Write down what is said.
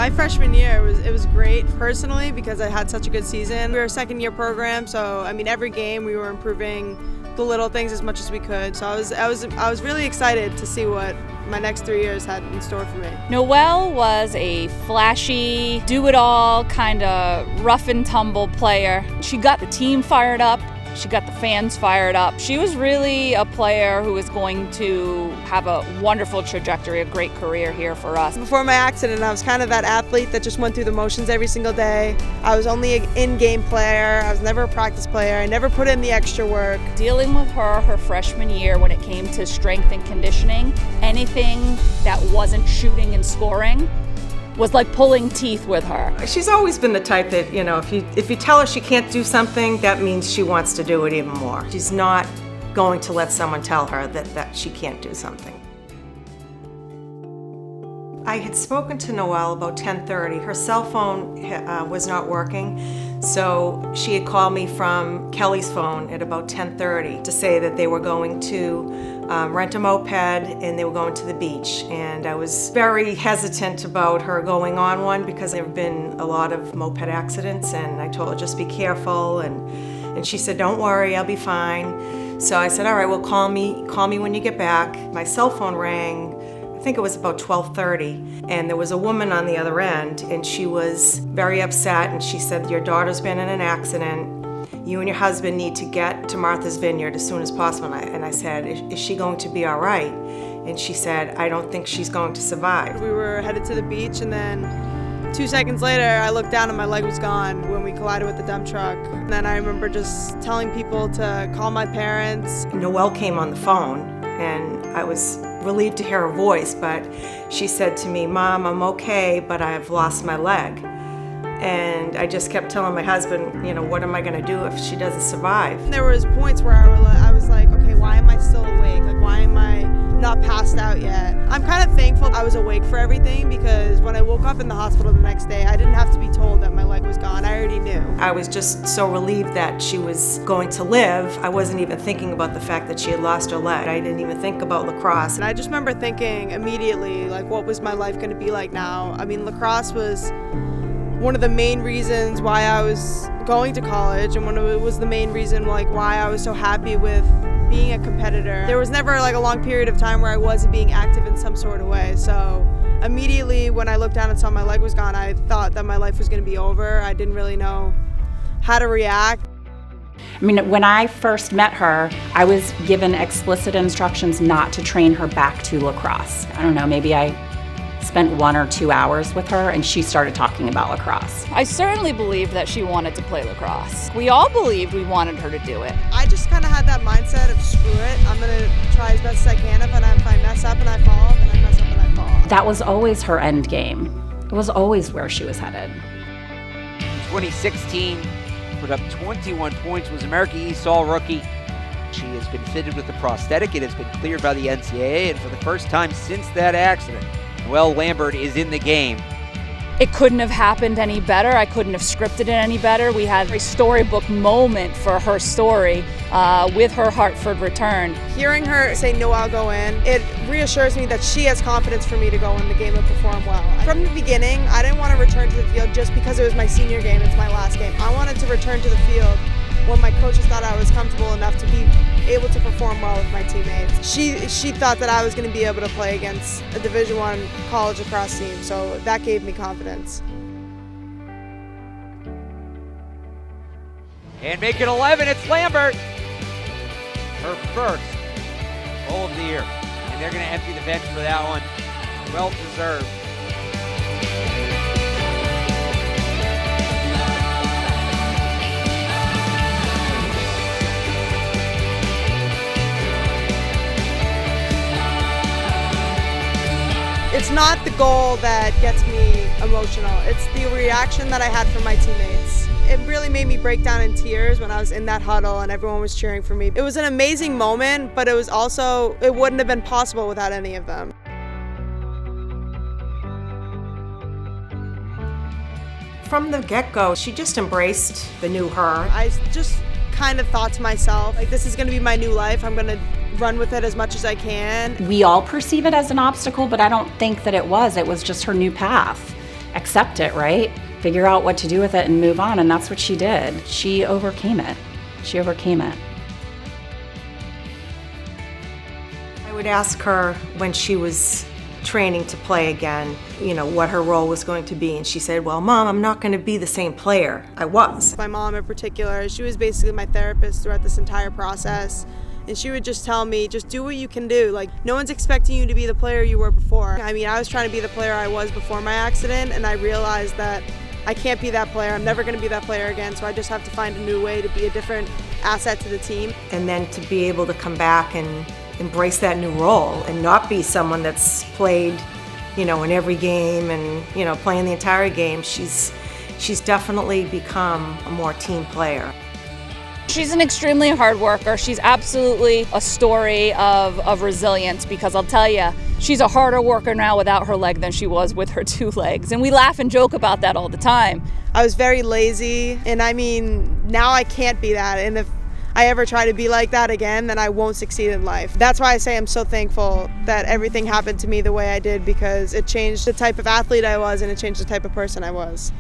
My freshman year, it was great personally because I had such a good season. We were a second-year program, so I mean every game we were improving the little things as much as we could. So I was really excited to see what my next 3 years had in store for me. Noelle was a flashy, do-it-all, kind of rough and tumble player. She got the team fired up. She got the fans fired up. She was really a player who was going to have a wonderful trajectory, a great career here for us. Before my accident, I was kind of that athlete that just went through the motions every single day. I was only an in-game player. I was never a practice player. I never put in the extra work. Dealing with her freshman year when it came to strength and conditioning, anything that wasn't shooting and scoring was like pulling teeth with her. She's always been the type that, if you tell her she can't do something, that means she wants to do it even more. She's not going to let someone tell her that she can't do something. I had spoken to Noelle about 10:30. Her cell phone was not working, so she had called me from Kelly's phone at about 10:30 to say that they were going to rent a moped and they were going to the beach. And I was very hesitant about her going on one because there have been a lot of moped accidents, and I told her just be careful, and she said, don't worry, I'll be fine. So I said, all right, well, call me when you get back. My cell phone rang, I think it was about 12:30, and there was a woman on the other end, and she was very upset, and she said, your daughter's been in an accident. You and your husband need to get to Martha's Vineyard as soon as possible. And I said, is she going to be all right? And she said, I don't think she's going to survive. We were headed to the beach, and then 2 seconds later, I looked down and my leg was gone when we collided with the dump truck. And then I remember just telling people to call my parents. Noelle came on the phone, and I was relieved to hear her voice, but she said to me, Mom, I'm okay, but I've lost my leg. And I just kept telling my husband, what am I going to do if she doesn't survive? And there was points where I was like, okay, why am I still awake? Like, why am I not passed out yet? I'm kind of thankful I was awake for everything, because when I woke up in the hospital the next day, I didn't have to be told that my leg was gone. I already knew. I was just so relieved that she was going to live. I wasn't even thinking about the fact that she had lost her leg. I didn't even think about lacrosse. And I just remember thinking immediately, like, what was my life going to be like now? I mean, lacrosse was one of the main reasons why I was going to college, and it was the main reason why I was so happy with being a competitor. There was never a long period of time where I wasn't being active in some sort of way. So immediately when I looked down and saw my leg was gone, I thought that my life was going to be over. I didn't really know how to react. I mean, when I first met her, I was given explicit instructions not to train her back to lacrosse. I don't know, maybe I spent 1 or 2 hours with her, and she started talking about lacrosse. I certainly believed that she wanted to play lacrosse. We all believed we wanted her to do it. I just kind of had that mindset of screw it, I'm going to try as best as I can. If I mess up and I fall, then I mess up and I fall. That was always her end game. It was always where she was headed. In 2016, put up 21 points, was America East All-Rookie. She has been fitted with a prosthetic. It has been cleared by the NCAA, and for the first time since that accident, Noelle Lambert is in the game. It couldn't have happened any better. I couldn't have scripted it any better. We had a storybook moment for her story with her Hartford return. Hearing her say, Noelle, go in, it reassures me that she has confidence for me to go in the game and perform well. From the beginning, I didn't want to return to the field just because it was my senior game, it's my last game. I wanted to return to the field when my coaches thought I was comfortable enough to be able to perform well with my teammates. She thought that I was going to be able to play against a Division I college lacrosse team, so that gave me confidence. And make it 11, it's Lambert. Her first goal of the year. And they're going to empty the bench for that one. Well deserved. It's not the goal that gets me emotional. It's the reaction that I had from my teammates. It really made me break down in tears when I was in that huddle and everyone was cheering for me. It was an amazing moment, but it wouldn't have been possible without any of them. From the get-go, she just embraced the new her. I just kind of thought to myself, like, this is going to be my new life. I'm going to run with it as much as I can. We all perceive it as an obstacle, but I don't think that it was. It was just her new path. accept it, right? Figure out what to do with it and move on, and that's what she did. She overcame it. She overcame it. I would ask her when she was training to play again, what her role was going to be. And she said, well, Mom, I'm not going to be the same player I was. My mom in particular, she was basically my therapist throughout this entire process. And she would just tell me, just do what you can do. Like, no one's expecting you to be the player you were before. I mean, I was trying to be the player I was before my accident, and I realized that I can't be that player. I'm never going to be that player again, so I just have to find a new way to be a different asset to the team. And then to be able to come back and embrace that new role and not be someone that's played, in every game and, playing the entire game. She's definitely become a more team player. She's an extremely hard worker. She's absolutely a story of resilience, because I'll tell you, she's a harder worker now without her leg than she was with her 2 legs. And we laugh and joke about that all the time. I was very lazy, and I mean, now I can't be that. And if I ever try to be like that again, then I won't succeed in life. That's why I say I'm so thankful that everything happened to me the way I did, because it changed the type of athlete I was and it changed the type of person I was.